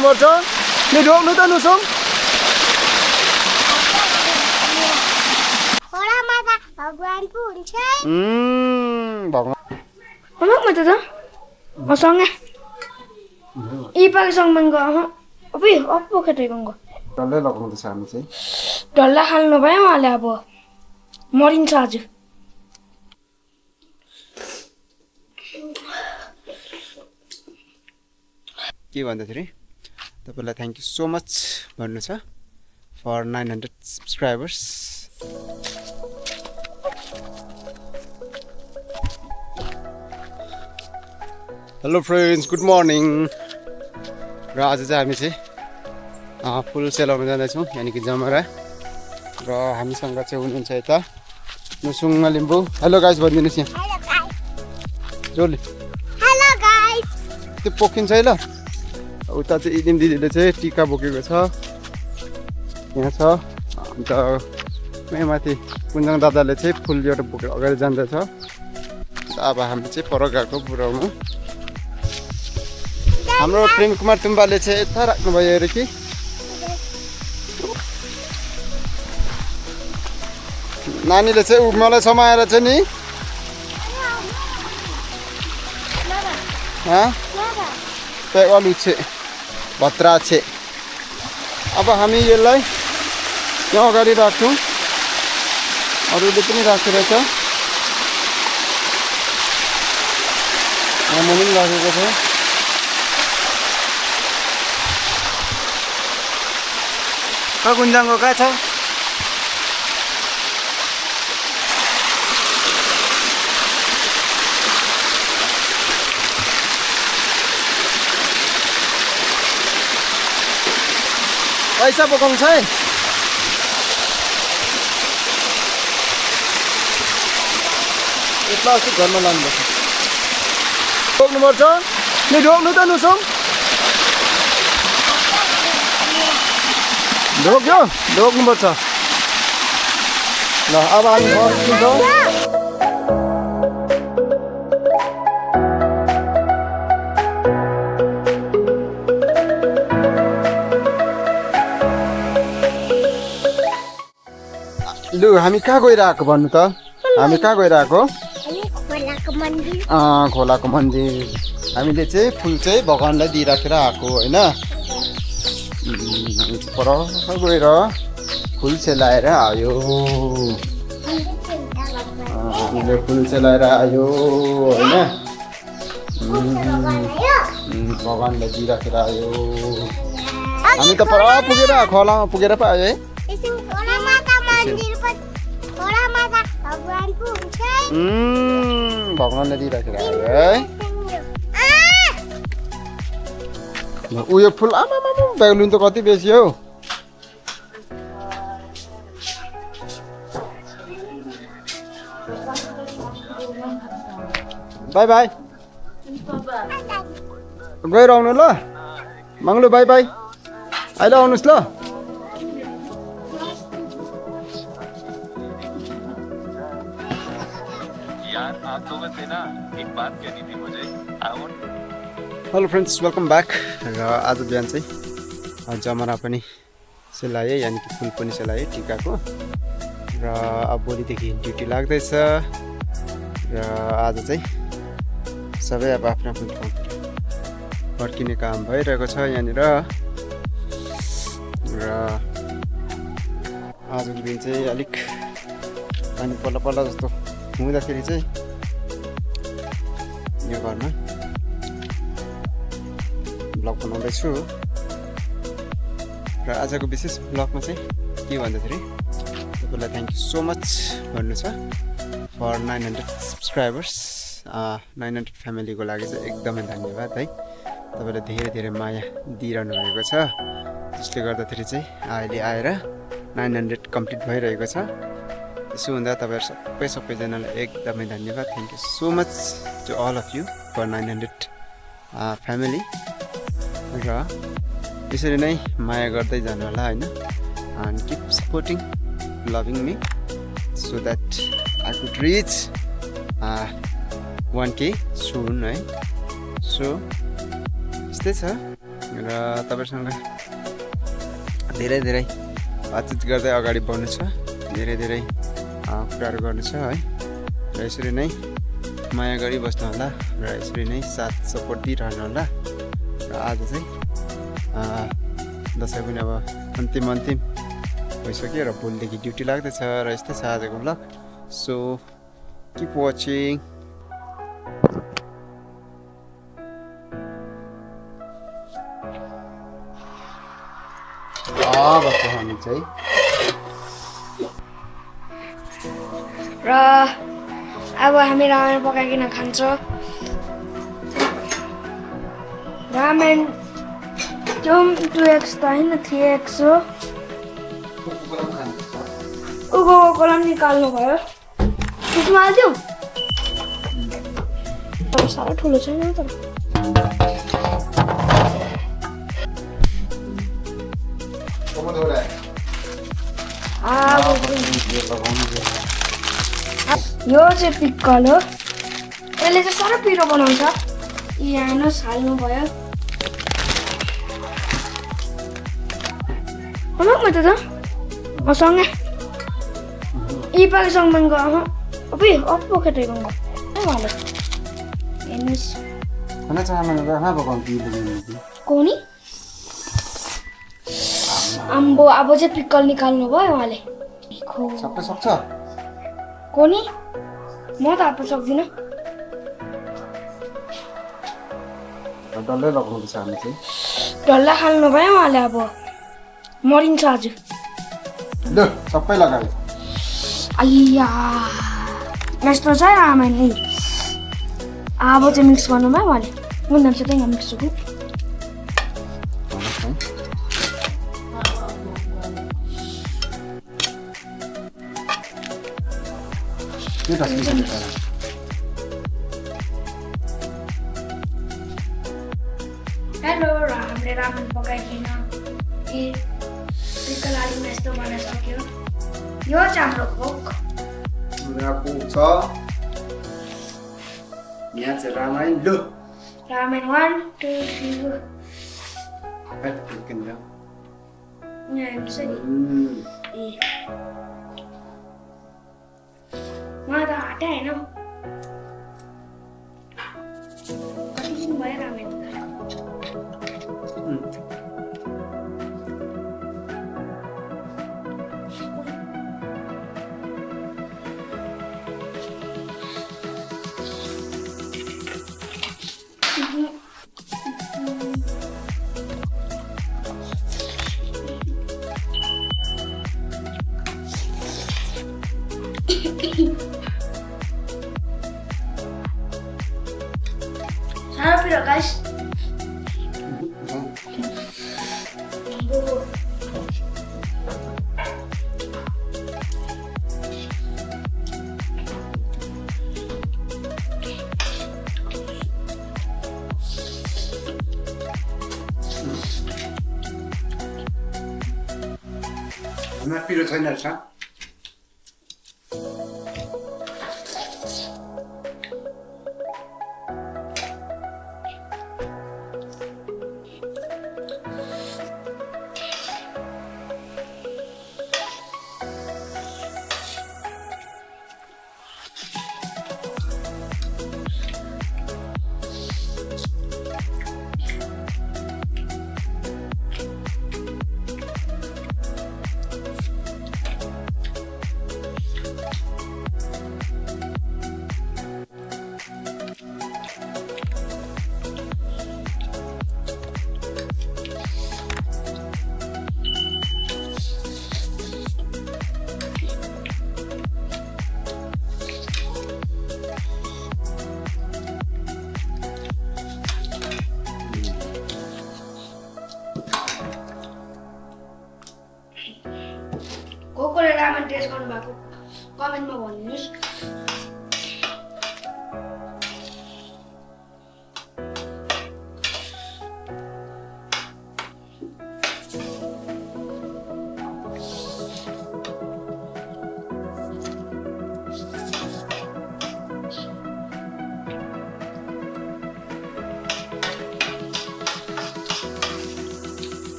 रोक्नुपर्छ नि रोक्नु त नुसुम भगवान पो हुन्छ भगवान Anak mata dah, kosongnya. Ipa kosong mangga, apa? Apa kata mangga? डल्लै लगाउँदैछ हामी चाहिँ Dalla hal no bayam ala abo. Morin charge. के भन्दाखेरि तपाईलाई थ्यांक यू सो मच भन्नु छ for 900 subscribers hello friends good morning र आज चाहिँ हामी चाहिँ फुल सेलाउन जाँदैछौँ यानि कि जमरा र हामीसँग चाहिँ हुनुहुन्छ यता नुसुङ लिम्बू हेलो गाइस भनिदिनुहोस् यहाँ जोले हेलो गाइस त्यो पोखिन्छ है ल उता चाहिँ इदिम दिदीले चाहिँ टिका बोकेको छ यहाँ छ अन्त यहाँ माथि कुञ्जङ दादाले चाहिँ फुल एउटा बोकेर अगाडि जाँदैछ अब हामी चाहिँ पर गएको पुऱ्याउनु हाम्रो प्रेम कुमार तुम्बाले चाहिँ यता राख्नुभयो अरे कि नानीले चाहिँ मलाई समाएर चाहिँ नि पेगलुछे भत्रा छे अब हामी यसलाई यहाँ अगाडि राख्छौँ अरूले पनि राखेको छ यहाँ पनि राखेको छ कुञ्जाङको कहाँ छ पैसा बोकाउँछ है यता अस्ति घरमा लानुपर्छ रोक्नुपर्छ नि रोक्नु त नुसुम रोक्यो रोक्नुपर्छ ल अब हामी फर्किन्छौँ लु हामी कहाँ गइरहेको भन्नु त हामी कहाँ गइरहेको खोलाको मन्दिर हामीले चाहिँ फुल चाहिँ भगवान्लाई दिइराखेर आएको होइन पर गएर फुल सेलाएर आयो हामीले फुल सेलाएर आयो होइन भगवान्लाई दिइराखेर आयो हामी त पर पुगेर खोलामा पुगेर पो आयो है भगवान्ले दिइराखेर आयो है उयो फुल आमा बेलुन त कति बेसी हौ बाई बाई गएर आउनु ल मङ्गलु बाई बाई अहिले आउनुहोस् ल हेलो फ्रेन्ड्स वेलकम ब्याक र आज बिहान चाहिँ जमरा पनि सेलाएँ यानि कि फुल पनि सेलाएँ टिकाको र अब भोलिदेखि ड्युटी लाग्दैछ र आज चाहिँ सबै अब आफ्नो आफ्नो ठाउँतिर फर्किने काम भइरहेको छ यहाँनिर र आजको दिन चाहिँ अलिक पानी पल्ल जस्तो हुँदाखेरि चाहिँ यो घरमा ब्लग बनाउँदैछु र आजको विशेष ब्लगमा चाहिँ के भन्दाखेरि तपाईँलाई थ्याङ्क यू सो मच भन्नु छ फर 900 सब्सक्राइबर्स 900 फ्यामिलीको लागि चाहिँ एकदमै धन्यवाद है तपाईँले धेरै धेरै माया दिइरहनु भएको छ जसले गर्दाखेरि चाहिँ अहिले आएर 900 कम्प्लिट भइरहेको छ त्यसो हुँदा तपाईँहरू सबैजनालाई एकदमै धन्यवाद thank you so much to all of you for 900 family र यसरी नै माया गर्दै जानु होला होइन and keep supporting loving me so that I could reach 1K soon है सो यस्तै छ र तपाईसँग धेरै धेरै बातचित गर्दै अगाडि बढ्नु छ, धेरै धेरै कुराहरू गर्नु छ है। र यसरी नै माया गरिबस्नु होला र यसरी नै साथ सपोर्ट दिइरहनु होला। र आज चाहिँ दसैँ पनि अब अन्तिम भइसक्यो र भोलिदेखि ड्युटी लाग्दैछ र यस्तै छ आजको भ्लग। So keep watching. अब हामी चाहिँ र अब हामी रामेन पकाइकन खान्छौँ। रामेन त्यो 2x त होइन 3x हो। उको कोलम निकाल्नु भयो। त्यसमा हालिदिउँ? तर साह्रो ठुलो छैन तर। यो चाहिँ पिक्कल हो। यसले चाहिँ साह्रो पिरो बनाउँछ। हेर्नुहोस् हाल्नु भयो। होला म त सँगै 이빨 성분 거 어비 어떻게 되는 거? 해봐라. 에미스. 하나 하면 하나가 건디 कोनी? आम्बो अब चाहिँ पिक्कल निकाल्नु भयो उहाँले। सबै सक्छ? कोनी? म त हाप्न सक्दिनँ। डल्लै लगाउनुपर्छ हामी चाहिँ। डल्ला खाल्नु भयो उहाँले अब। मरिन्छ आज। ल सबै लगायो। आइया यस्तो छ रामेन नि। अब चाहिँ मिक्स गर्नु भयो उहाँले। गुन्दाम चाहिँ त्यही मिक्स गर्नु। हेलो र हामीले रामेन पकाइकन पिक्कल आलुमा यस्तो बनाइसक्यो। यो चाहिँ हाम्रो कोक। छ यहाँ चाहिँ रामायण लो रामेन 1 2 3 यहाँ हुन्छ नि। ए मलाई त हाटै होइन। कति दिन भयो रामेन साह्रो पिरो गाइस। हामीलाई पिरो छैन रहेछ। कोकोले रामेन टेस्ट गर्नुभएको कमेन्टमा भनिदिनुहोस्।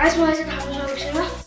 गाइस मलाई चाहिँ थाहा सकेको छैन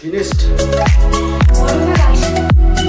Finished. What am I guys?